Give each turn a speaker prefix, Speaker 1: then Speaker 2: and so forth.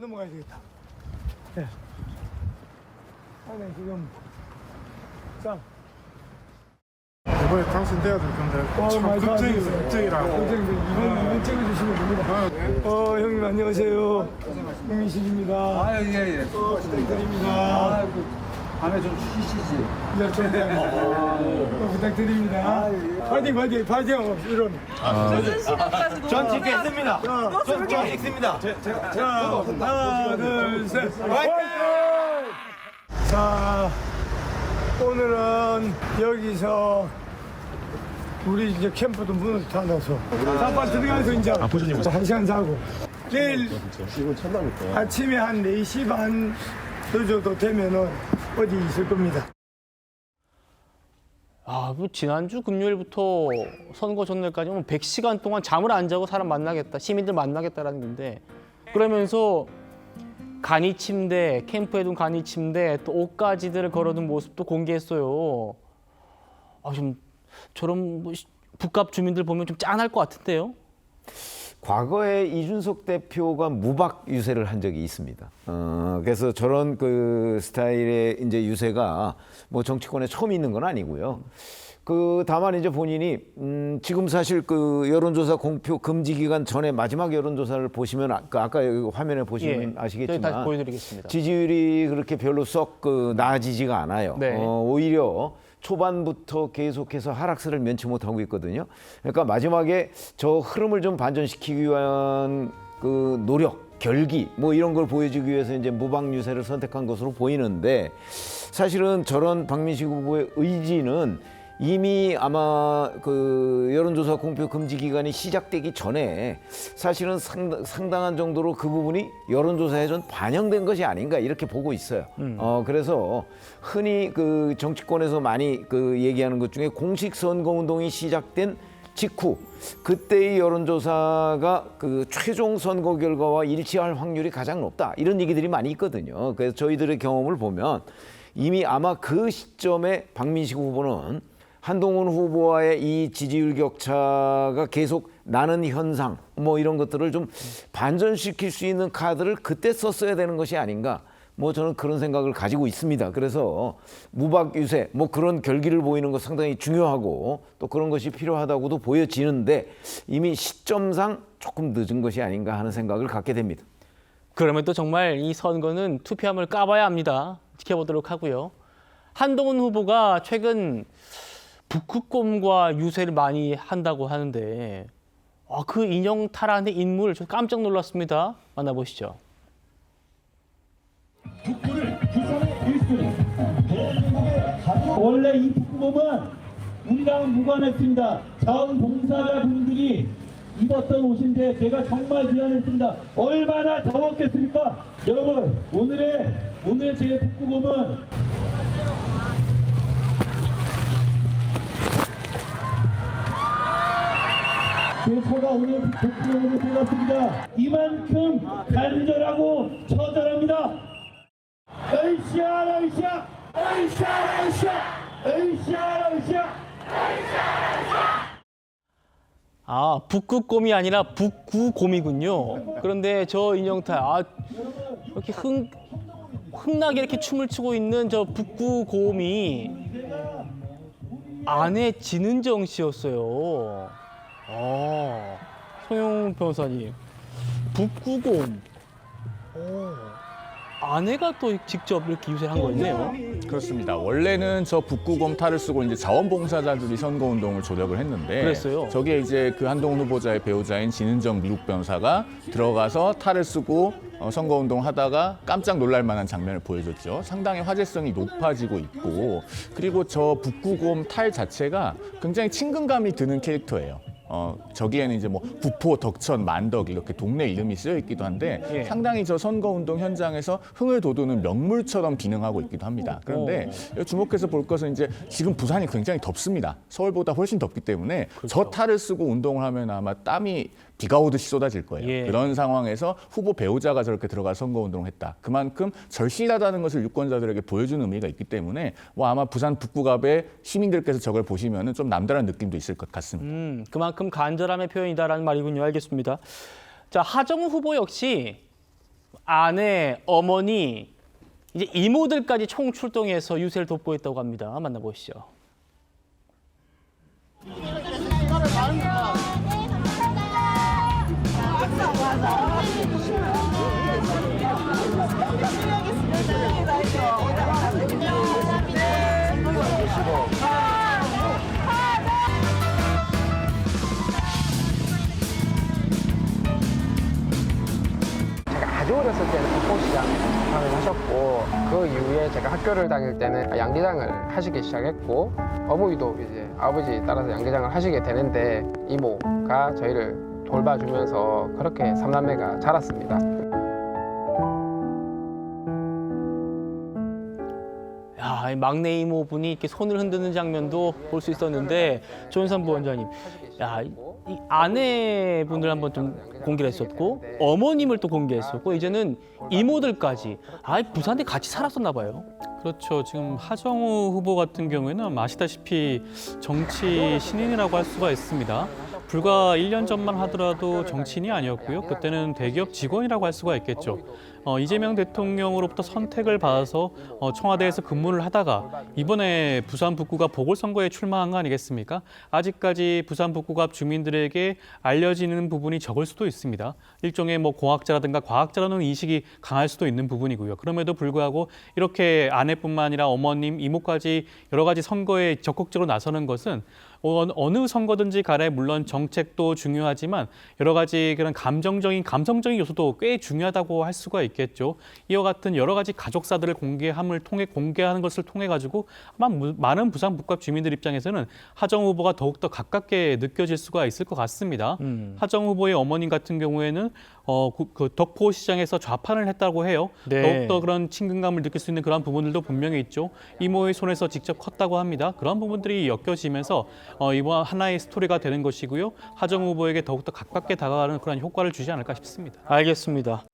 Speaker 1: 넘어가야 되겠다. 예. 아니 지금 자.
Speaker 2: 이번에 당선돼야 될 건데 참 걱정이라고.
Speaker 1: 이번 찍어주시면 됩니다. 형님 안녕하세요. 홍민식입니다.
Speaker 3: 예.
Speaker 1: 부탁드립니다.
Speaker 3: 밤에 좀 쉬시지.
Speaker 1: 네, 부탁드립니다. 파이팅. 이런.
Speaker 4: 전 찍겠습니다. 전 찍습니다.
Speaker 1: 자, 하나, 둘, 셋. 파이팅! 자, 오늘은 여기서 우리 이제 캠프도 문을 닫아서 잠깐 들어가서 이제 1시간 자고 내일 아침에 한 4시 반 늦어도 되면은 어디 있을 겁니다.
Speaker 5: 뭐 지난주 금요일부터 선거 전날까지 100시간 동안 잠을 안 자고 사람 만나겠다, 시민들 만나겠다라는 건데 그러면서 간이 침대, 캠프에 둔 간이 침대, 또 옷가지들을 걸어둔 모습도 공개했어요. 좀 저런 북갑 주민들 보면 좀 짠할 것 같은데요.
Speaker 6: 과거에 이준석 대표가 무박 유세를 한 적이 있습니다. 그래서 저런 그 스타일의 이제 유세가 뭐 정치권에 처음 있는 건 아니고요. 다만 이제 본인이 지금 사실 그 여론조사 공표 금지 기간 전에 마지막 여론조사를 보시면 아까 여기 화면에 보시면 아시겠지만
Speaker 5: 다시 보여드리겠습니다.
Speaker 6: 지지율이 그렇게 별로 썩 나아지지가 않아요.
Speaker 5: 네.
Speaker 6: 오히려 초반부터 계속해서 하락세를 면치 못하고 있거든요. 그러니까 마지막에 저 흐름을 좀 반전시키기 위한 그 노력, 결기 뭐 이런 걸 보여주기 위해서 이제 무박 유세를 선택한 것으로 보이는데 사실은 저런 박민식 후보의 의지는 이미 아마 그 여론조사 공표 금지 기간이 시작되기 전에 사실은 상당한 정도로 그 부분이 여론조사에 좀 반영된 것이 아닌가 이렇게 보고 있어요. 그래서 흔히 그 정치권에서 많이 그 얘기하는 것 중에 공식 선거 운동이 시작된 직후 그때의 여론조사가 그 최종 선거 결과와 일치할 확률이 가장 높다 이런 얘기들이 많이 있거든요. 그래서 저희들의 경험을 보면 이미 아마 그 시점에 박민식 후보는 한동훈 후보와의 이 지지율 격차가 계속 나는 현상 뭐 이런 것들을 좀 반전시킬 수 있는 카드를 그때 썼어야 되는 것이 아닌가 뭐 저는 그런 생각을 가지고 있습니다. 그래서 무박 유세 뭐 그런 결기를 보이는 거 상당히 중요하고 또 그런 것이 필요하다고도 보여지는데 이미 시점상 조금 늦은 것이 아닌가 하는 생각을 갖게 됩니다.
Speaker 5: 그러면 또 정말 이 선거는 투표함을 까봐야 합니다. 지켜보도록 하고요. 한동훈 후보가 최근 북극곰과 유세를 많이 한다고 하는데 그 인형 탈환의 인물 저 깜짝 놀랐습니다. 만나보시죠.
Speaker 7: 북구를 부산의 1순위 대한민국의 원래 이 북구곰은 우리랑 무관했습니다. 자원봉사자분들이 입었던 옷인데 제가 정말 미안했습니다. 얼마나 더웠겠습니까? 여러분 오늘 제 북구곰은 제 처가 오늘 북구곰으로 되었습니다. 이만큼 간절하고 처절합니다. 으쌰
Speaker 5: 북극곰이 아니라 북구곰이군요. 그런데 저 인형탈 이렇게 흥나게 이렇게 춤을 추고 있는 저 북구곰이 아내 진은정 씨였어요. 소영 변호사님, 북구곰. 아내가 또 직접 이렇게 유세를 한 거였네요.
Speaker 8: 그렇습니다. 원래는 저 북구곰 탈을 쓰고 이제 자원봉사자들이 선거운동을 조력을 했는데
Speaker 5: 그랬어요.
Speaker 8: 저기에 이제 그 한동훈 후보자의 배우자인 진은정 미국 변호사가 들어가서 탈을 쓰고 선거운동 하다가 깜짝 놀랄 만한 장면을 보여줬죠. 상당히 화제성이 높아지고 있고 그리고 저 북구곰 탈 자체가 굉장히 친근감이 드는 캐릭터예요. 저기에는 이제 뭐 구포, 덕천, 만덕 이렇게 동네 이름이 쓰여 있기도 한데 상당히 저 선거운동 현장에서 흥을 돋우는 명물처럼 기능하고 있기도 합니다. 그런데 주목해서 볼 것은 이제 지금 부산이 굉장히 덥습니다. 서울보다 훨씬 덥기 때문에 저 탈을 쓰고 운동을 하면 아마 땀이 비가 오듯이 쏟아질 거예요. 그런 상황에서 후보 배우자가 저렇게 들어가 선거운동을 했다. 그만큼 절실하다는 것을 유권자들에게 보여주는 의미가 있기 때문에 아마 부산 북구갑의 시민들께서 저걸 보시면 좀 남다른 느낌도 있을 것 같습니다.
Speaker 5: 그만큼 간절함의 표현이다라는 말이군요. 알겠습니다. 자, 하정우 후보 역시 아내, 어머니, 이제 이모들까지 총 출동해서 유세를 돋보였다고 합니다. 만나보시죠.
Speaker 9: 아주 어렸을 때는 국보시장을 하셨고 그 이후에 제가 학교를 다닐 때는 양계장을 하시기 시작했고 어머니도 이제 아버지 따라서 양계장을 하시게 되는데 이모가 저희를 돌봐주면서 그렇게 삼남매가 자랐습니다.
Speaker 5: 야, 이 막내 이모분이 이렇게 손을 흔드는 장면도 볼 수 있었는데 조윤선 부원장님, 야, 이 아내분을 한번 좀 공개를 했었고 어머님을 또 공개했었고 이제는 이모들까지 부산에 같이 살았었나 봐요.
Speaker 10: 그렇죠. 지금 하정우 후보 같은 경우에는 아시다시피 정치 신인이라고 할 수가 있습니다. 불과 1년 전만 하더라도 정치인이 아니었고요. 그때는 대기업 직원이라고 할 수가 있겠죠. 이재명 대통령으로부터 선택을 받아서 청와대에서 근무를 하다가 이번에 부산 북구가 보궐선거에 출마한 거 아니겠습니까? 아직까지 부산 북구가 주민들에게 알려지는 부분이 적을 수도 있습니다. 일종의 뭐 공학자라든가 과학자라는 인식이 강할 수도 있는 부분이고요. 그럼에도 불구하고 이렇게 아내뿐만 아니라 어머님, 이모까지 여러 가지 선거에 적극적으로 나서는 것은 어느 선거든지 간에 물론 정책도 중요하지만 여러 가지 그런 감성적인 요소도 꽤 중요하다고 할 수가 있겠죠. 이와 같은 여러 가지 가족사들을 공개하는 것을 통해 가지고 아마 많은 부산 북구 주민들 입장에서는 하정우 후보가 더욱더 가깝게 느껴질 수가 있을 것 같습니다. 하정우 후보의 어머님 같은 경우에는 그 덕포 시장에서 좌판을 했다고 해요.
Speaker 5: 네.
Speaker 10: 더욱더 그런 친근감을 느낄 수 있는 그런 부분들도 분명히 있죠. 이모의 손에서 직접 컸다고 합니다. 그런 부분들이 엮여지면서 이번 하나의 스토리가 되는 것이고요. 하정우 후보에게 더욱더 가깝게 다가가는 그런 효과를 주지 않을까 싶습니다.
Speaker 5: 알겠습니다.